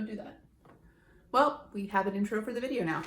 Don't do that. Well, we have an intro for the video now.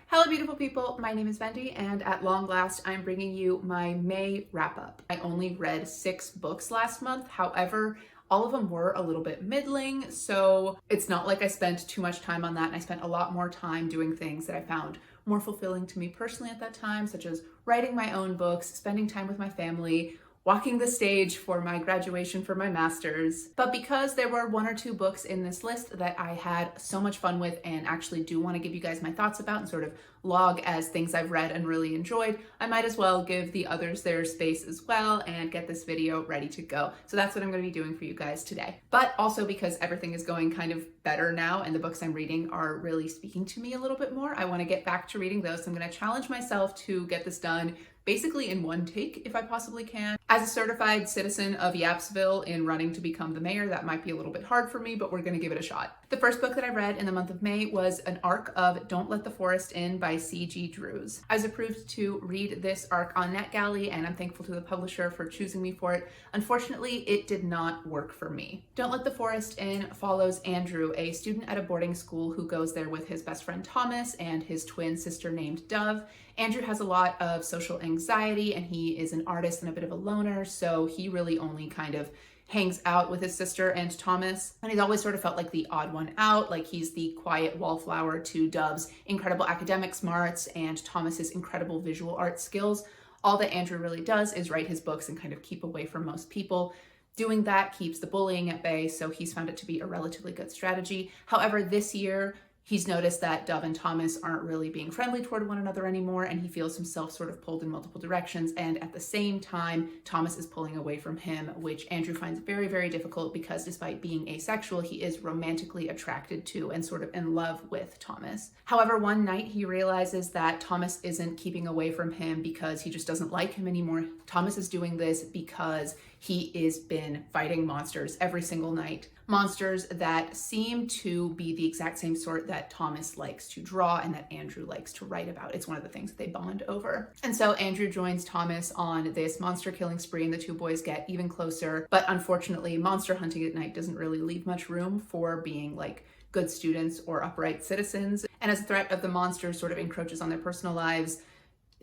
Hello beautiful people, my name is Vendi and at long last I'm bringing you my May wrap up. I only read 6 books last month, however, all of them were a little bit middling, so it's not like I spent too much time on that, and I spent a lot more time doing things that I found more fulfilling to me personally at that time, such as writing my own books, spending time with my family, walking the stage for my graduation for my master's. But because there were 1 or 2 books in this list that I had so much fun with and actually do want to give you guys my thoughts about and sort of log as things I've read and really enjoyed, I might as well give the others their space as well and get this video ready to go. So that's what I'm going to be doing for you guys today. But also because everything is going kind of better now and the books I'm reading are really speaking to me a little bit more, I want to get back to reading those. So I'm going to challenge myself to get this done basically in 1 take if I possibly can. As a certified citizen of Yapsville in running to become the mayor, that might be a little bit hard for me, but we're gonna give it a shot. The first book that I read in the month of May was an arc of Don't Let the Forest In by C.G. Drews. I was approved to read this arc on NetGalley and I'm thankful to the publisher for choosing me for it. Unfortunately, it did not work for me. Don't Let the Forest In follows Andrew, a student at a boarding school who goes there with his best friend Thomas and his twin sister named Dove. Andrew has a lot of social anxiety and he is an artist and a bit of a loner, so he really only kind of hangs out with his sister and Thomas. And he's always sort of felt like the odd one out, like he's the quiet wallflower to Dove's incredible academic smarts and Thomas's incredible visual art skills. All that Andrew really does is write his books and kind of keep away from most people. Doing that keeps the bullying at bay, so he's found it to be a relatively good strategy. However, this year, he's noticed that Dove and Thomas aren't really being friendly toward one another anymore, and he feels himself sort of pulled in multiple directions. And at the same time, Thomas is pulling away from him, which Andrew finds very, very difficult because despite being asexual, he is romantically attracted to and sort of in love with Thomas. However, one night he realizes that Thomas isn't keeping away from him because he just doesn't like him anymore. Thomas is doing this because he has been fighting monsters every single night. Monsters that seem to be the exact same sort that Thomas likes to draw and that Andrew likes to write about. It's one of the things that they bond over. And so Andrew joins Thomas on this monster killing spree and the 2 boys get even closer. But unfortunately, monster hunting at night doesn't really leave much room for being like good students or upright citizens. And as the threat of the monsters sort of encroaches on their personal lives,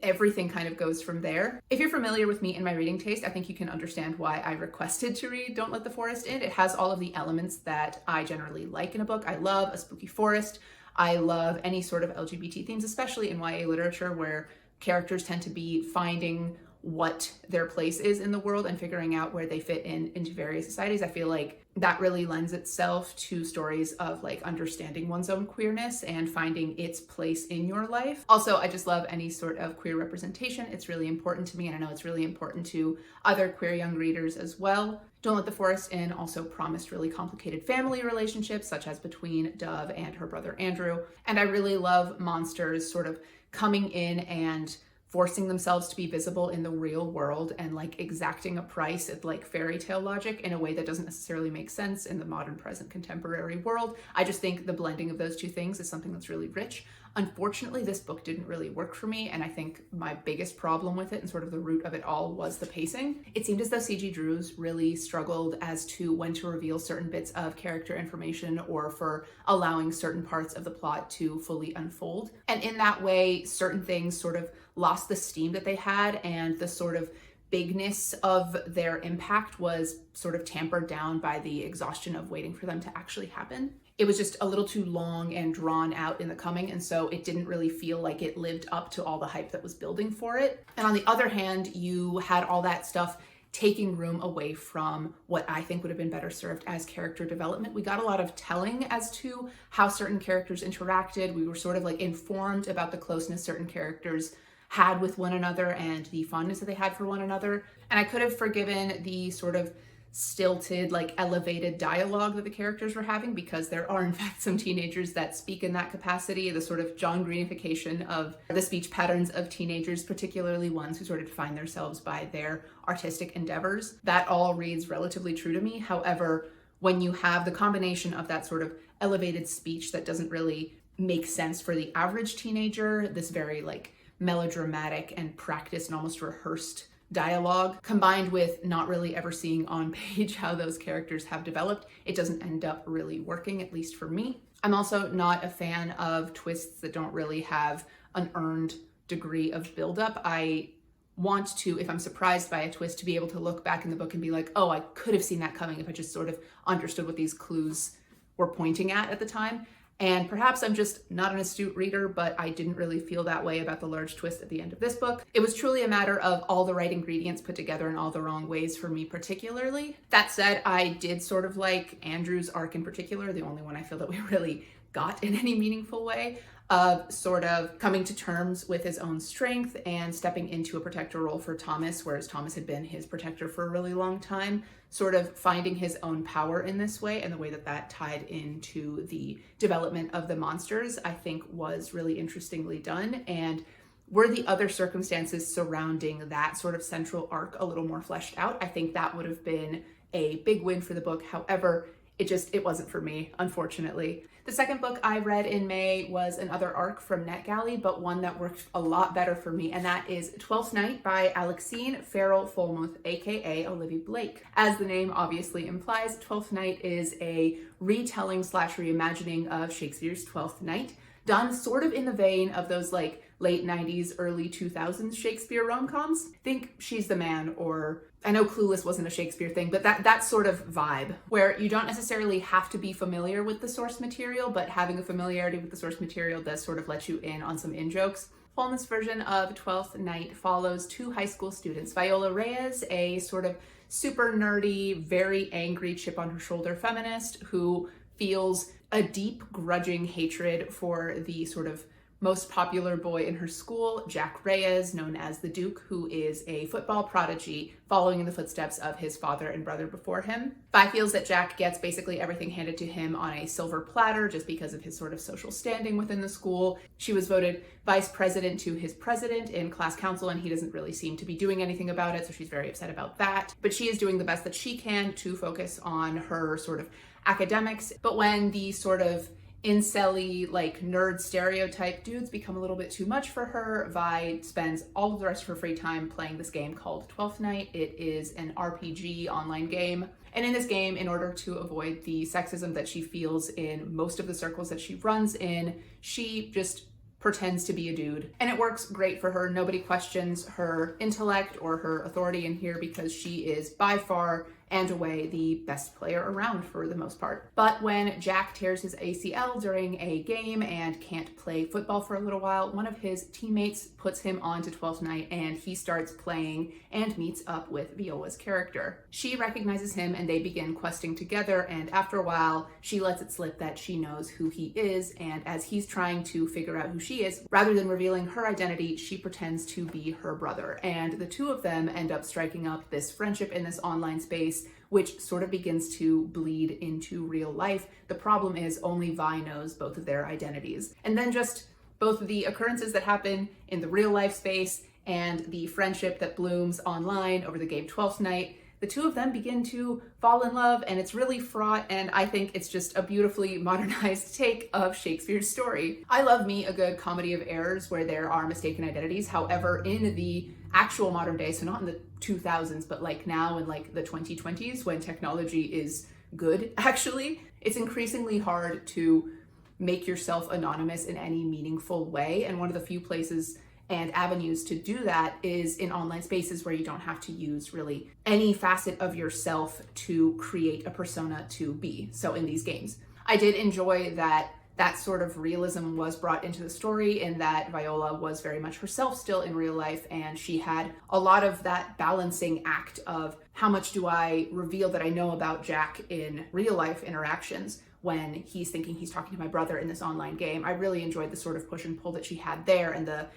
everything kind of goes from there. If you're familiar with me and my reading taste, I think you can understand why I requested to read Don't Let the Forest In. It has all of the elements that I generally like in a book. I love a spooky forest. I love any sort of LGBT themes, especially in YA literature where characters tend to be finding what their place is in the world and figuring out where they fit into various societies. I feel like that really lends itself to stories of like understanding one's own queerness and finding its place in your life. Also, I just love any sort of queer representation. It's really important to me, and I know it's really important to other queer young readers as well. Don't Let the Forest In also promised really complicated family relationships, such as between Dove and her brother Andrew. And I really love monsters sort of coming in and forcing themselves to be visible in the real world and like exacting a price at like fairy tale logic in a way that doesn't necessarily make sense in the modern, present, contemporary world. I just think the blending of those 2 things is something that's really rich. Unfortunately, this book didn't really work for me, and I think my biggest problem with it and sort of the root of it all was the pacing. It seemed as though C.G. Drews really struggled as to when to reveal certain bits of character information or for allowing certain parts of the plot to fully unfold. And in that way, certain things sort of lost the steam that they had, and the sort of bigness of their impact was sort of tampered down by the exhaustion of waiting for them to actually happen. It was just a little too long and drawn out in the coming, and so it didn't really feel like it lived up to all the hype that was building for it. And on the other hand, you had all that stuff taking room away from what I think would have been better served as character development. We got a lot of telling as to how certain characters interacted. We were sort of like informed about the closeness certain characters had with one another and the fondness that they had for one another. And I could have forgiven the sort of stilted, like elevated dialogue that the characters were having, because there are in fact some teenagers that speak in that capacity, the sort of John Greenification of the speech patterns of teenagers, particularly ones who sort of define themselves by their artistic endeavors. That all reads relatively true to me. However, when you have the combination of that sort of elevated speech that doesn't really make sense for the average teenager, this very like melodramatic and practiced and almost rehearsed dialogue, combined with not really ever seeing on page how those characters have developed, it doesn't end up really working, at least for me. I'm also not a fan of twists that don't really have an earned degree of buildup. I want to, if I'm surprised by a twist, to be able to look back in the book and be like, oh, I could have seen that coming if I just sort of understood what these clues were pointing at the time. And perhaps I'm just not an astute reader, but I didn't really feel that way about the large twist at the end of this book. It was truly a matter of all the right ingredients put together in all the wrong ways for me particularly. That said, I did sort of like Andrew's arc in particular, the only one I feel that we really got in any meaningful way, of sort of coming to terms with his own strength and stepping into a protector role for Thomas, whereas Thomas had been his protector for a really long time, sort of finding his own power in this way, and the way that that tied into the development of the monsters, I think was really interestingly done. And were the other circumstances surrounding that sort of central arc a little more fleshed out, I think that would have been a big win for the book. However, it wasn't for me, unfortunately. The second book I read in May was another arc from NetGalley, but one that worked a lot better for me, and that is Twelfth Night by Alexine Farrell-Fulmuth, aka Olivia Blake. As the name obviously implies, Twelfth Night is a retelling slash reimagining of Shakespeare's Twelfth Night, done sort of in the vein of those like late 90s, early 2000s Shakespeare rom-coms. Think She's the Man, or I know Clueless wasn't a Shakespeare thing, but that sort of vibe where you don't necessarily have to be familiar with the source material, but having a familiarity with the source material does sort of let you in on some in-jokes. Fulmuth's version of Twelfth Night follows two high school students. Viola Reyes, a sort of super nerdy, very angry, chip on her shoulder feminist who feels a deep, grudging hatred for the sort of most popular boy in her school, Jack Reyes, known as the Duke, who is a football prodigy following in the footsteps of his father and brother before him. Vi feels that Jack gets basically everything handed to him on a silver platter just because of his sort of social standing within the school. She was voted vice president to his president in class council, and he doesn't really seem to be doing anything about it, so she's very upset about that. But she is doing the best that she can to focus on her sort of academics. But when the sort of incel-y, like nerd stereotype dudes become a little bit too much for her, Vi spends all of the rest of her free time playing this game called Twelfth Night. It is an RPG online game. And in this game, in order to avoid the sexism that she feels in most of the circles that she runs in, she just pretends to be a dude. And it works great for her. Nobody questions her intellect or her authority in here because she is by far and away the best player around for the most part. But when Jack tears his ACL during a game and can't play football for a little while, one of his teammates puts him on to Twelfth Night and he starts playing and meets up with Viola's character. She recognizes him and they begin questing together, and after a while, she lets it slip that she knows who he is, and as he's trying to figure out who she is, rather than revealing her identity, she pretends to be her brother. And the two of them end up striking up this friendship in this online space, which sort of begins to bleed into real life. The problem is only Vi knows both of their identities. And then just both of the occurrences that happen in the real life space and the friendship that blooms online over the game Twelfth Night, the two of them begin to fall in love, and it's really fraught, and I think it's just a beautifully modernized take of Shakespeare's story. I love me a good comedy of errors where there are mistaken identities. However, in the actual modern day, so not in the 2000s, but like now in like the 2020s when technology is good, actually, it's increasingly hard to make yourself anonymous in any meaningful way. And one of the few places and avenues to do that is in online spaces where you don't have to use really any facet of yourself to create a persona to be. So in these games, I did enjoy that sort of realism was brought into the story, in that Viola was very much herself still in real life, and she had a lot of that balancing act of how much do I reveal that I know about Jack in real life interactions when he's thinking he's talking to my brother in this online game. I really enjoyed the sort of push and pull that she had there, and the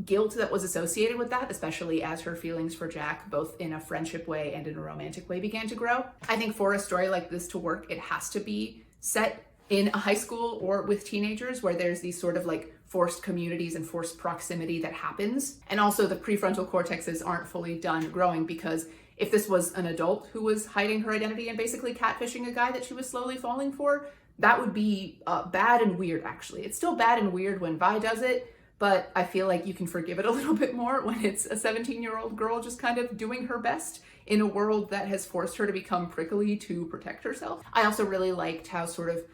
guilt that was associated with that, especially as her feelings for Jack, both in a friendship way and in a romantic way, began to grow. I think for a story like this to work, it has to be set in a high school or with teenagers where there's these sort of like forced communities and forced proximity that happens. And also the prefrontal cortexes aren't fully done growing, because if this was an adult who was hiding her identity and basically catfishing a guy that she was slowly falling for, that would be bad and weird, actually. It's still bad and weird when Vi does it, but I feel like you can forgive it a little bit more when it's a 17-year-old girl just kind of doing her best in a world that has forced her to become prickly to protect herself. I also really liked how sort of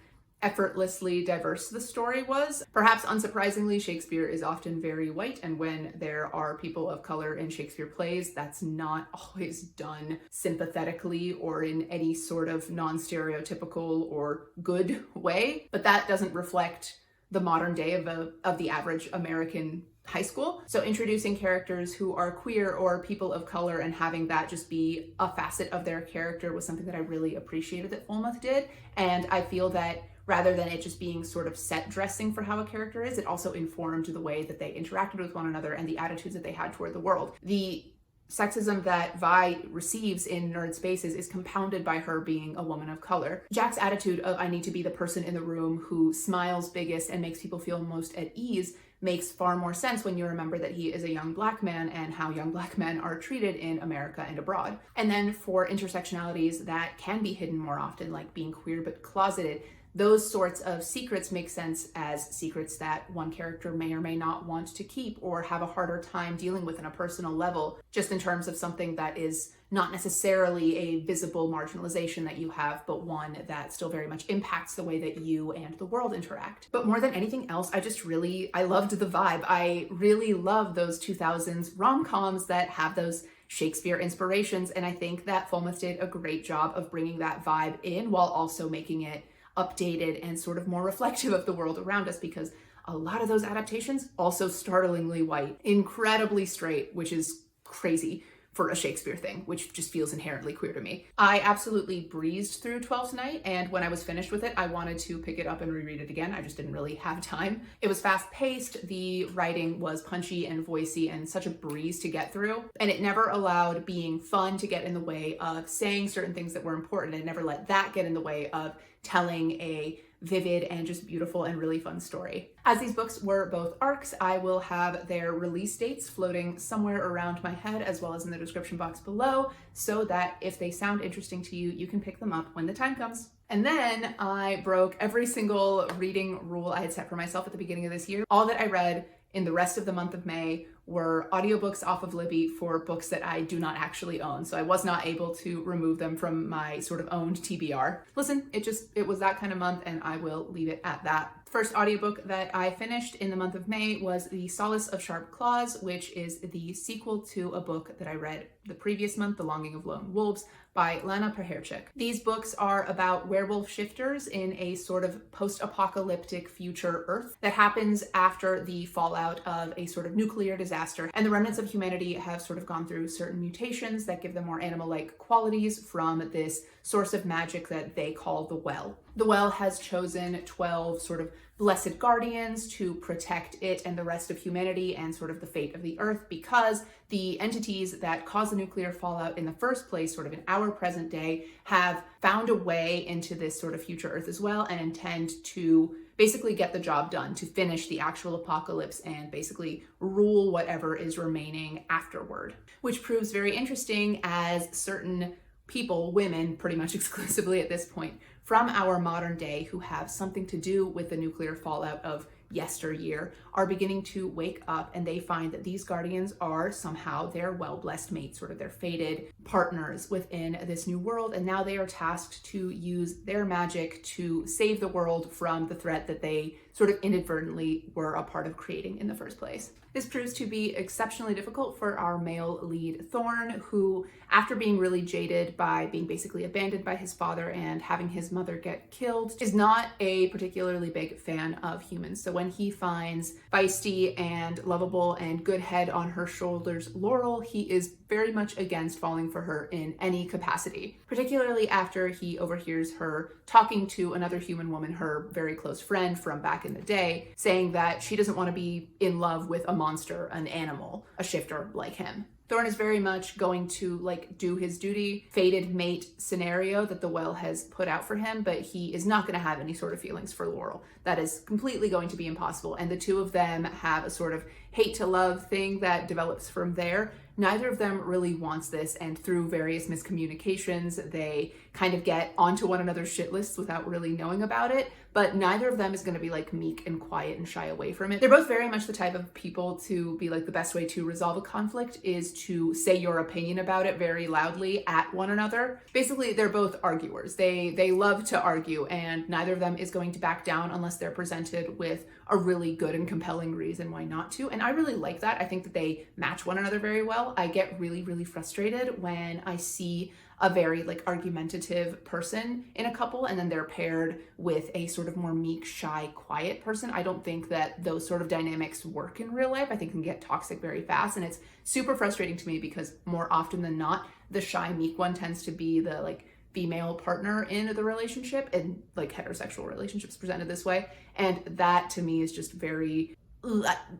effortlessly diverse the story was. Perhaps unsurprisingly, Shakespeare is often very white, and when there are people of color in Shakespeare plays, that's not always done sympathetically or in any sort of non-stereotypical or good way. But that doesn't reflect the modern day of the average American high school. So introducing characters who are queer or people of color and having that just be a facet of their character was something that I really appreciated that Fulmouth did. And I feel that rather than it just being sort of set dressing for how a character is, it also informed the way that they interacted with one another and the attitudes that they had toward the world. The sexism that Vi receives in Nerd Spaces is compounded by her being a woman of color. Jack's attitude of I need to be the person in the room who smiles biggest and makes people feel most at ease makes far more sense when you remember that he is a young black man and how young black men are treated in America and abroad. And then for intersectionalities that can be hidden more often, like being queer but closeted, those sorts of secrets make sense as secrets that one character may or may not want to keep or have a harder time dealing with on a personal level, just in terms of something that is not necessarily a visible marginalization that you have, but one that still very much impacts the way that you and the world interact. But more than anything else, I loved the vibe. I really love those 2000s rom-coms that have those Shakespeare inspirations, and I think that Fulmouth did a great job of bringing that vibe in while also making it updated and sort of more reflective of the world around us, because a lot of those adaptations also startlingly white, incredibly straight, which is crazy for a Shakespeare thing, which just feels inherently queer to me. I absolutely breezed through Twelfth Night, and when I was finished with it, I wanted to pick it up and reread it again. I just didn't really have time. It was fast-paced, the writing was punchy and voicey and such a breeze to get through, and it never allowed being fun to get in the way of saying certain things that were important. It never let that get in the way of telling a vivid and just beautiful and really fun story. As these books were both arcs, I will have their release dates floating somewhere around my head as well as in the description box below, so that if they sound interesting to you, you can pick them up when the time comes. And then I broke every single reading rule I had set for myself at the beginning of this year. All that I read in the rest of the month of May were audiobooks off of Libby for books that I do not actually own. So I was not able to remove them from my sort of owned TBR. Listen, it was that kind of month, and I will leave it at that. First audiobook that I finished in the month of May was The Solace of Sharp Claws, which is the sequel to a book that I read the previous month, The Longing of Lone Wolves, by Lana Praherchik. These books are about werewolf shifters in a sort of post-apocalyptic future Earth that happens after the fallout of a sort of nuclear disaster, and the remnants of humanity have sort of gone through certain mutations that give them more animal-like qualities from this source of magic that they call the Well. The Well has chosen 12 sort of blessed guardians to protect it and the rest of humanity and sort of the fate of the Earth, because the entities that caused the nuclear fallout in the first place, sort of in our present day, have found a way into this sort of future Earth as well and intend to basically get the job done, to finish the actual apocalypse and basically rule whatever is remaining afterward, which proves very interesting as certain people, women pretty much exclusively at this point, from our modern day who have something to do with the nuclear fallout of yesteryear are beginning to wake up, and they find that these guardians are somehow their well-blessed mates, sort of their fated partners within this new world, and now they are tasked to use their magic to save the world from the threat that they sort of inadvertently were a part of creating in the first place. This proves to be exceptionally difficult for our male lead, Thorn, who, after being really jaded by being basically abandoned by his father and having his mother get killed, is not a particularly big fan of humans. So when he finds feisty and lovable and good head on her shoulders Laurel, he is very much against falling for her in any capacity, particularly after he overhears her talking to another human woman, her very close friend from back in the day, saying that she doesn't want to be in love with a monster, an animal, a shifter like him. Thorn is very much going to do his duty, fated mate scenario that the Well has put out for him, but he is not going to have any sort of feelings for Laurel. That is completely going to be impossible. And the two of them have a sort of hate to love thing that develops from there. Neither of them really wants this, and through various miscommunications, they kind of get onto one another's shit lists without really knowing about it. but neither of them is going to be like meek and quiet and shy away from it. They're both very much the type of people to be like, the best way to resolve a conflict is to say your opinion about it very loudly at one another. Basically, they're both arguers. They love to argue, and neither of them is going to back down unless they're presented with a really good and compelling reason why not to. And I really like that. I think that they match one another very well. I get really, really frustrated when I see a very like argumentative person in a couple and then they're paired with a sort of more meek, shy, quiet person. I don't think that those sort of dynamics work in real life. I think it can get toxic very fast, and it's super frustrating to me because more often than not, the shy, meek one tends to be the like female partner in the relationship, and like heterosexual relationships presented this way. And that to me is just very,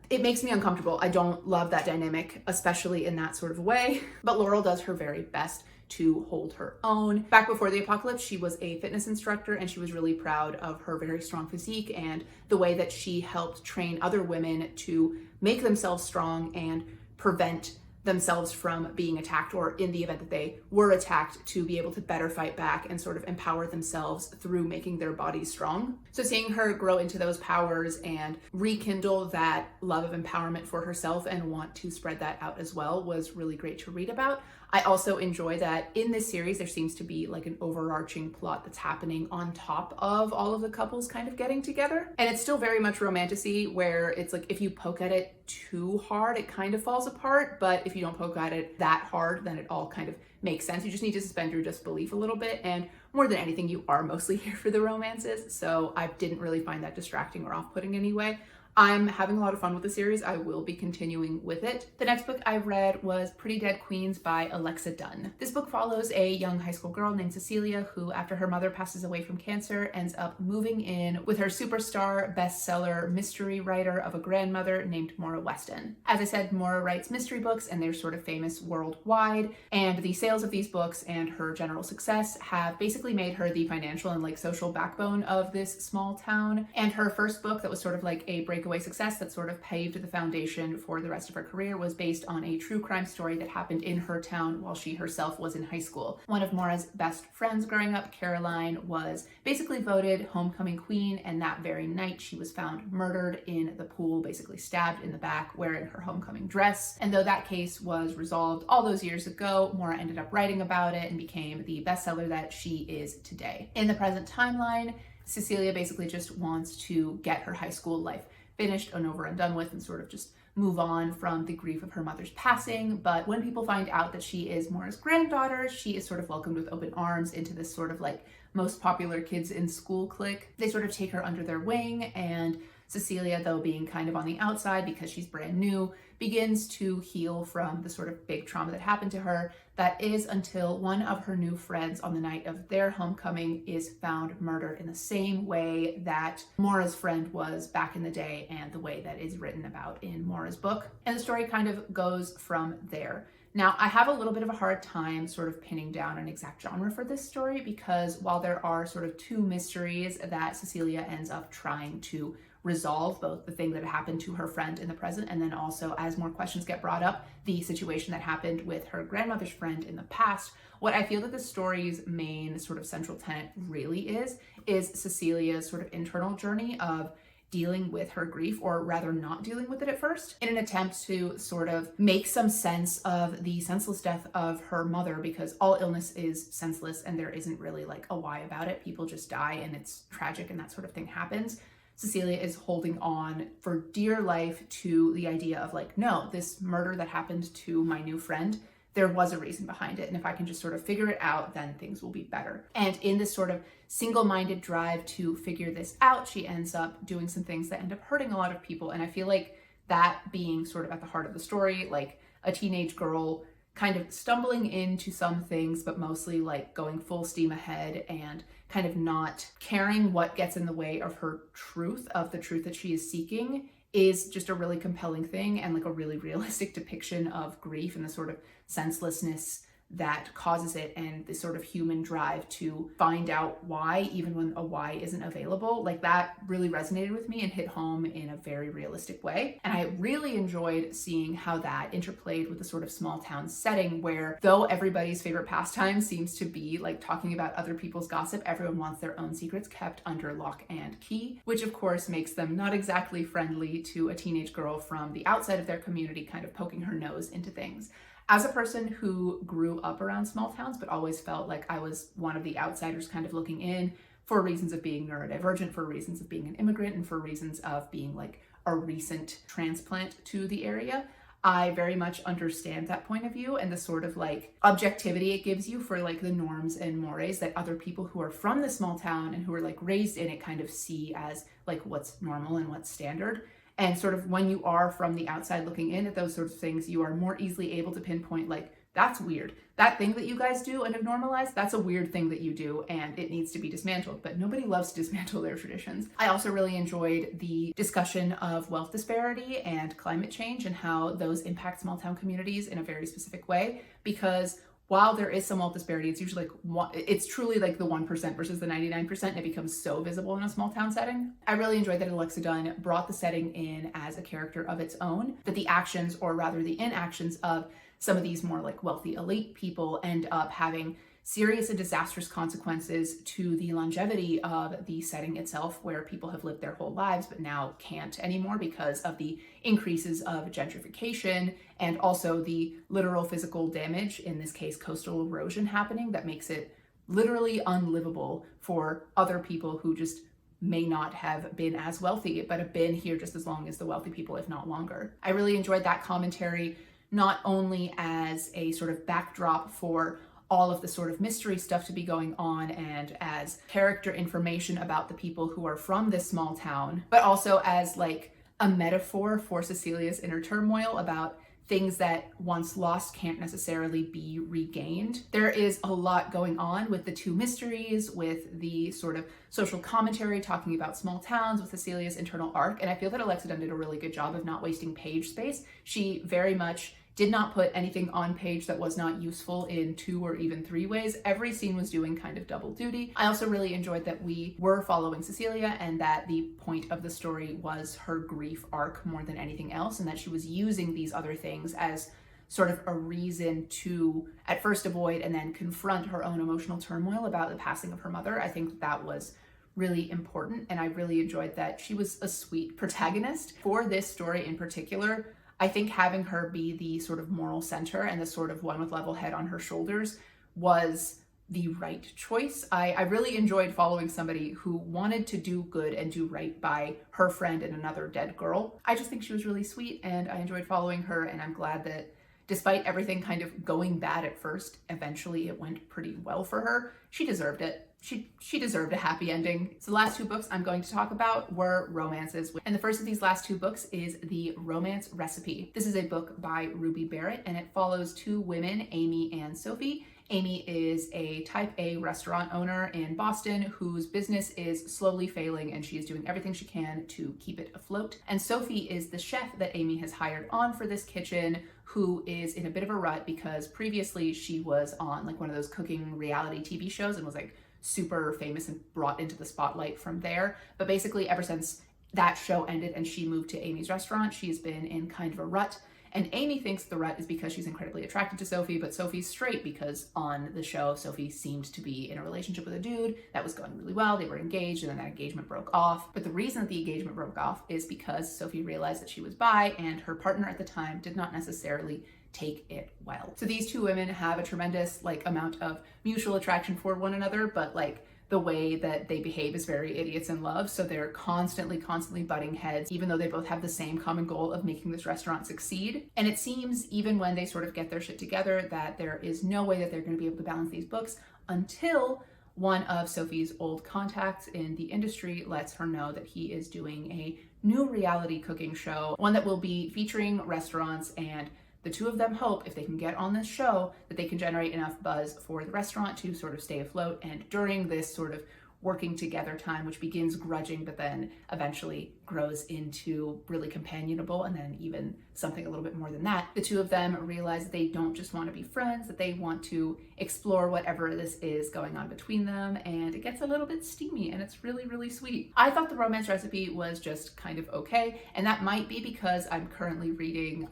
it makes me uncomfortable. I don't love that dynamic, especially in that sort of way. But Laurel does her very best to hold her own. Back before the apocalypse, she was a fitness instructor, and she was really proud of her very strong physique and the way that she helped train other women to make themselves strong and prevent themselves from being attacked, or in the event that they were attacked, to be able to better fight back and sort of empower themselves through making their bodies strong. So seeing her grow into those powers and rekindle that love of empowerment for herself and want to spread that out as well was really great to read about. I also enjoy that in this series, there seems to be like an overarching plot that's happening on top of all of the couples kind of getting together. And it's still very much romantasy, where it's like if you poke at it too hard, it kind of falls apart. But if you don't poke at it that hard, then it all kind of makes sense. You just need to suspend your disbelief a little bit. And more than anything, you are mostly here for the romances. So I didn't really find that distracting or off-putting anyway. I'm having a lot of fun with the series. I will be continuing with it. The next book I read was Pretty Dead Queens by Alexa Dunn. This book follows a young high school girl named Cecilia who, after her mother passes away from cancer, ends up moving in with her superstar bestseller mystery writer of a grandmother named Maura Weston. As I said, Maura writes mystery books and they're sort of famous worldwide, and the sales of these books and her general success have basically made her the financial and like social backbone of this small town. And her first book that was sort of like a breakaway success that sort of paved the foundation for the rest of her career was based on a true crime story that happened in her town while she herself was in high school. One of Maura's best friends growing up, Caroline, was basically voted homecoming queen, and that very night she was found murdered in the pool, basically stabbed in the back, wearing her homecoming dress. And though that case was resolved all those years ago, Maura ended up writing about it and became the bestseller that she is today. In the present timeline, Cecilia basically just wants to get her high school life finished and over and done with and sort of just move on from the grief of her mother's passing. But when people find out that she is Maura's granddaughter, she is sort of welcomed with open arms into this sort of like most popular kids in school clique. They sort of take her under their wing, and Cecilia, though being kind of on the outside because she's brand new, begins to heal from the sort of big trauma that happened to her. That is until one of her new friends on the night of their homecoming is found murdered in the same way that Maura's friend was back in the day, and the way that is written about in Maura's book. And the story kind of goes from there. Now, I have a little bit of a hard time sort of pinning down an exact genre for this story, because while there are sort of two mysteries that Cecilia ends up trying to resolve, both the thing that happened to her friend in the present, and then also, as more questions get brought up, the situation that happened with her grandmother's friend in the past, what I feel that the story's main sort of central tenet really is Cecilia's sort of internal journey of dealing with her grief, or rather not dealing with it at first, in an attempt to sort of make some sense of the senseless death of her mother, because all illness is senseless and there isn't really like a why about it. People just die and it's tragic and that sort of thing happens. Cecilia is holding on for dear life to the idea of like, no, this murder that happened to my new friend, there was a reason behind it. And if I can just sort of figure it out, then things will be better. And in this sort of single-minded drive to figure this out, she ends up doing some things that end up hurting a lot of people. And I feel like that being sort of at the heart of the story, like a teenage girl kind of stumbling into some things, but mostly like going full steam ahead and kind of not caring what gets in the way of her truth, of the truth that she is seeking, is just a really compelling thing, and like a really realistic depiction of grief and the sort of senselessness that causes it and the sort of human drive to find out why, even when a why isn't available. Like, that really resonated with me and hit home in a very realistic way. And I really enjoyed seeing how that interplayed with the sort of small town setting where, though everybody's favorite pastime seems to be like talking about other people's gossip, everyone wants their own secrets kept under lock and key, which of course makes them not exactly friendly to a teenage girl from the outside of their community kind of poking her nose into things. As a person who grew up around small towns, but always felt like I was one of the outsiders kind of looking in for reasons of being neurodivergent, for reasons of being an immigrant, and for reasons of being like a recent transplant to the area, I very much understand that point of view and the sort of like objectivity it gives you for like the norms and mores that other people who are from the small town and who are like raised in it kind of see as like what's normal and what's standard. And sort of when you are from the outside looking in at those sorts of things, you are more easily able to pinpoint like, that's weird. That thing that you guys do and have normalized, that's a weird thing that you do and it needs to be dismantled. But nobody loves to dismantle their traditions. I also really enjoyed the discussion of wealth disparity and climate change and how those impact small town communities in a very specific way, because while there is some wealth disparity, it's usually like it's truly like the 1% versus the 99%, and it becomes so visible in a small town setting. I really enjoyed that Alexa Dunn brought the setting in as a character of its own, that the actions, or rather the inactions of some of these more like wealthy elite people end up having serious and disastrous consequences to the longevity of the setting itself, where people have lived their whole lives but now can't anymore because of the increases of gentrification and also the literal physical damage, in this case coastal erosion, happening that makes it literally unlivable for other people who just may not have been as wealthy but have been here just as long as the wealthy people, if not longer. I really enjoyed that commentary, not only as a sort of backdrop for all of the sort of mystery stuff to be going on and as character information about the people who are from this small town, but also as like a metaphor for Cecilia's inner turmoil about things that once lost can't necessarily be regained. There is a lot going on with the two mysteries, with the sort of social commentary talking about small towns, with Cecilia's internal arc, and I feel that Alexa Dunn did a really good job of not wasting page space. She very much did not put anything on page that was not useful in 2 or even 3 ways. Every scene was doing kind of double duty. I also really enjoyed that we were following Cecilia and that the point of the story was her grief arc more than anything else, and that she was using these other things as sort of a reason to at first avoid and then confront her own emotional turmoil about the passing of her mother. I think that was really important, and I really enjoyed that she was a sweet protagonist. For this story in particular, I think having her be the sort of moral center and the sort of one with level head on her shoulders was the right choice. I really enjoyed following somebody who wanted to do good and do right by her friend and another dead girl. I just think she was really sweet and I enjoyed following her, and I'm glad that despite everything kind of going bad at first, eventually it went pretty well for her. She deserved it. She deserved a happy ending. So the last 2 books I'm going to talk about were romances. And the first of these last 2 books is The Romance Recipe. This is a book by Ruby Barrett, and it follows 2 women, Amy and Sophie. Amy is a type A restaurant owner in Boston whose business is slowly failing, and she is doing everything she can to keep it afloat. And Sophie is the chef that Amy has hired on for this kitchen, who is in a bit of a rut because previously she was on like one of those cooking reality TV shows and was like super famous and brought into the spotlight from there. But basically ever since that show ended and she moved to Amy's restaurant, she's been in kind of a rut. And Amy thinks the rut is because she's incredibly attracted to Sophie, but Sophie's straight because on the show, Sophie seemed to be in a relationship with a dude that was going really well. They were engaged and then that engagement broke off. But the reason that the engagement broke off is because Sophie realized that she was bi and her partner at the time did not necessarily take it well. So these 2 women have a tremendous like amount of mutual attraction for one another, but like the way that they behave is very idiots in love. So they're constantly butting heads, even though they both have the same common goal of making this restaurant succeed. And it seems even when they sort of get their shit together that there is no way that they're going to be able to balance these books until one of Sophie's old contacts in the industry lets her know that he is doing a new reality cooking show, one that will be featuring restaurants, and the 2 of them hope, if they can get on this show, that they can generate enough buzz for the restaurant to sort of stay afloat. And during this sort of working together time, which begins grudging, but then eventually grows into really companionable, and then even something a little bit more than that. The two of them realize that they don't just want to be friends, that they want to explore whatever this is going on between them, and it gets a little bit steamy, and it's really, really sweet. I thought the romance recipe was just kind of okay, and that might be because I'm currently reading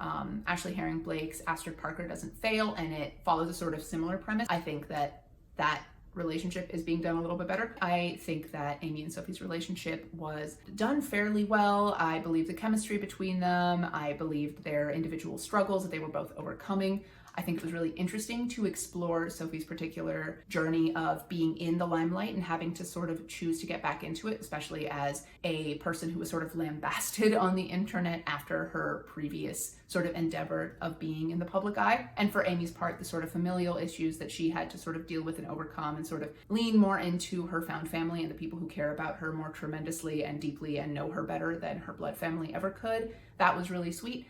Ashley Herring Blake's Astrid Parker Doesn't Fail, and it follows a sort of similar premise. I think that relationship is being done a little bit better. I think that Amy and Sophie's relationship was done fairly well. I believe the chemistry between them. I believed their individual struggles that they were both overcoming. I think it was really interesting to explore Sophie's particular journey of being in the limelight and having to sort of choose to get back into it, especially as a person who was sort of lambasted on the internet after her previous sort of endeavor of being in the public eye. And for Amy's part, the sort of familial issues that she had to sort of deal with and overcome and sort of lean more into her found family and the people who care about her more tremendously and deeply and know her better than her blood family ever could. That was really sweet.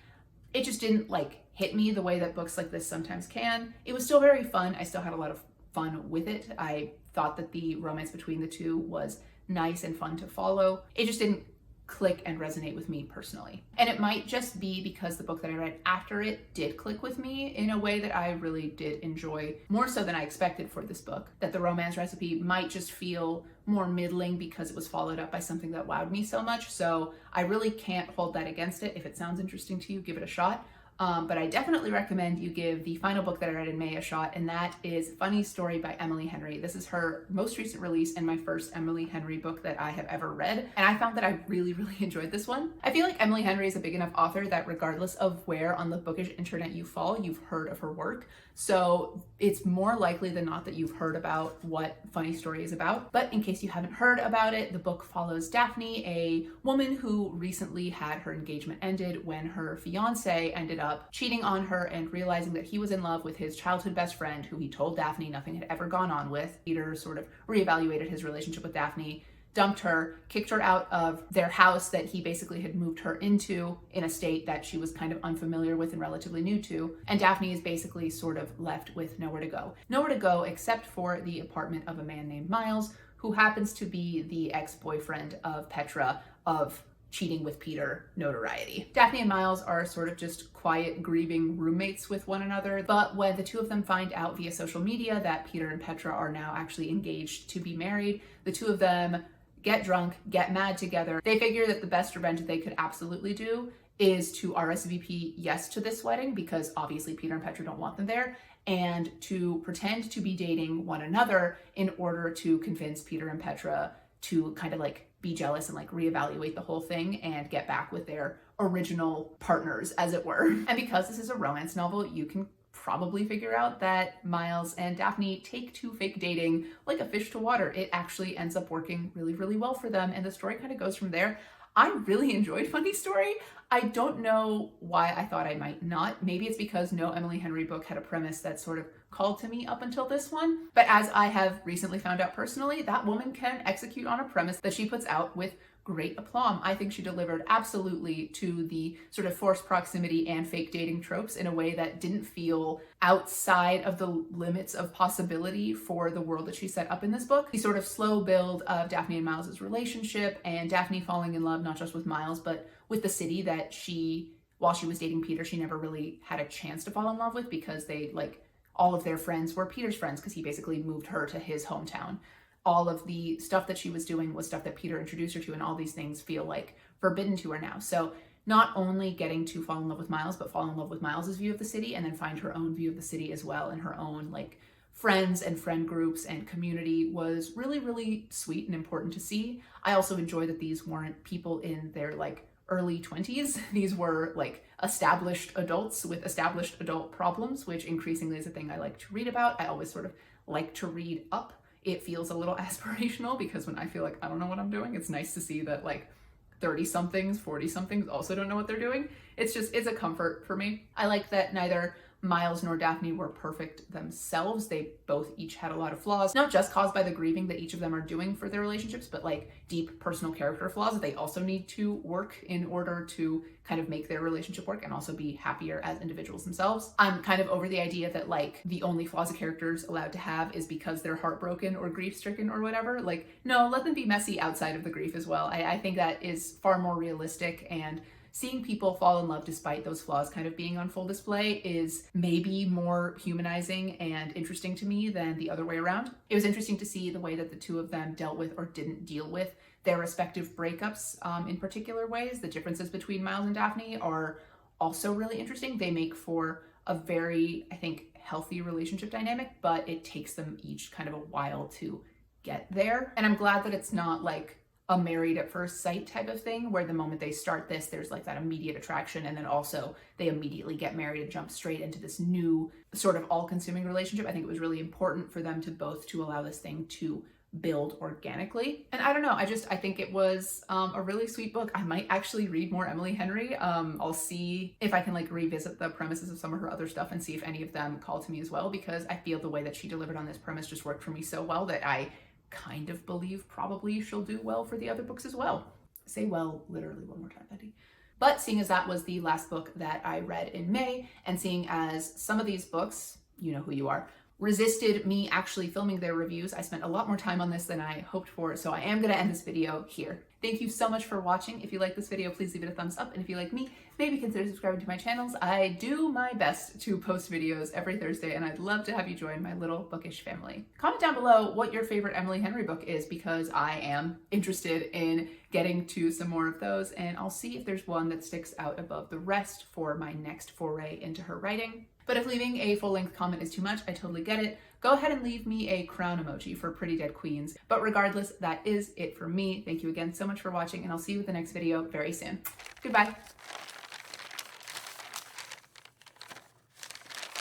It just didn't hit me the way that books like this sometimes can. It was still very fun. I still had a lot of fun with it. I thought that the romance between the two was nice and fun to follow. It just didn't click and resonate with me personally. And it might just be because the book that I read after it did click with me in a way that I really did enjoy, more so than I expected for this book. That the romance recipe might just feel more middling because it was followed up by something that wowed me so much. So I really can't hold that against it. If it sounds interesting to you, give it a shot. But I definitely recommend you give the final book that I read in May a shot, and that is Funny Story by Emily Henry. This is her most recent release and my first Emily Henry book that I have ever read, and I found that I really, really enjoyed this one. I feel like Emily Henry is a big enough author that regardless of where on the bookish internet you fall, you've heard of her work. So it's more likely than not that you've heard about what Funny Story is about. But in case you haven't heard about it, the book follows Daphne, a woman who recently had her engagement ended when her fiance ended up cheating on her and realizing that he was in love with his childhood best friend, who he told Daphne nothing had ever gone on with. Peter sort of reevaluated his relationship with Daphne, dumped her, kicked her out of their house that he basically had moved her into in a state that she was kind of unfamiliar with and relatively new to. And Daphne is basically sort of left with nowhere to go. Nowhere to go except for the apartment of a man named Miles, who happens to be the ex-boyfriend of Petra of cheating with Peter notoriety. Daphne and Miles are sort of just quiet, grieving roommates with one another, but when the two of them find out via social media that Peter and Petra are now actually engaged to be married, the two of them get drunk, get mad together. They figure that the best revenge that they could absolutely do is to RSVP yes to this wedding, because obviously Peter and Petra don't want them there, and to pretend to be dating one another in order to convince Peter and Petra to kind of be jealous and reevaluate the whole thing and get back with their original partners, as it were. And because this is a romance novel, you can probably figure out that Miles and Daphne take to fake dating like a fish to water. It actually ends up working really, really well for them, and the story kind of goes from there. I really enjoyed Funny Story. I don't know why I thought I might not. Maybe it's because no Emily Henry book had a premise that sort of called to me up until this one. But as I have recently found out personally, that woman can execute on a premise that she puts out with great aplomb. I think she delivered absolutely to the sort of forced proximity and fake dating tropes in a way that didn't feel outside of the limits of possibility for the world that she set up in this book. The sort of slow build of Daphne and Miles' relationship, and Daphne falling in love not just with Miles, but with the city that while she was dating Peter, she never really had a chance to fall in love with, because all of their friends were Peter's friends, because he basically moved her to his hometown. All of the stuff that she was doing was stuff that Peter introduced her to, and all these things feel forbidden to her now. So not only getting to fall in love with Miles, but fall in love with Miles's view of the city, and then find her own view of the city as well, and her own friends and friend groups and community was really, really sweet and important to see. I also enjoy that these weren't people in their early 20s. These were established adults with established adult problems, which increasingly is a thing I like to read about. I always sort of like to read up. It feels a little aspirational, because when I feel I don't know what I'm doing, it's nice to see that 30-somethings, 40-somethings also don't know what they're doing. It's a comfort for me. I like that neither Miles nor Daphne were perfect themselves. They both each had a lot of flaws, not just caused by the grieving that each of them are doing for their relationships, but like deep personal character flaws that they also need to work in order to kind of make their relationship work and also be happier as individuals themselves. I'm kind of over the idea that like the only flaws a character's allowed to have is because they're heartbroken or grief-stricken or whatever. Like, no, let them be messy outside of the grief as well. I think that is far more realistic, and seeing people fall in love despite those flaws kind of being on full display is maybe more humanizing and interesting to me than the other way around. It was interesting to see the way that the two of them dealt with or didn't deal with their respective breakups in particular ways. The differences between Miles and Daphne are also really interesting. They make for a very, I think, healthy relationship dynamic, but it takes them each kind of a while to get there. And I'm glad that it's not like a married at first sight type of thing where the moment they start this, there's like that immediate attraction, and then also they immediately get married and jump straight into this new sort of all-consuming relationship. I think it was really important for them to both to allow this thing to build organically. And I don't know, I think it was a really sweet book. I might actually read more Emily Henry. I'll see if I can like revisit the premises of some of her other stuff and see if any of them call to me as well, because I feel the way that she delivered on this premise just worked for me so well that I kind of believe probably she'll do well for the other books as well. Say well literally one more time, Betty. But seeing as that was the last book that I read in May, and seeing as some of these books, you know who you are, resisted me actually filming their reviews, I spent a lot more time on this than I hoped for, so I am going to end this video here. Thank you so much for watching. If you like this video, please leave it a thumbs up, and if you like me, maybe consider subscribing to my channels. I do my best to post videos every Thursday, and I'd love to have you join my little bookish family. Comment down below what your favorite Emily Henry book is, because I am interested in getting to some more of those, and I'll see if there's one that sticks out above the rest for my next foray into her writing. But if leaving a full-length comment is too much, I totally get it. Go ahead and leave me a crown emoji for Pretty Dead Queens. But regardless, that is it for me. Thank you again so much for watching, and I'll see you with the next video very soon. Goodbye.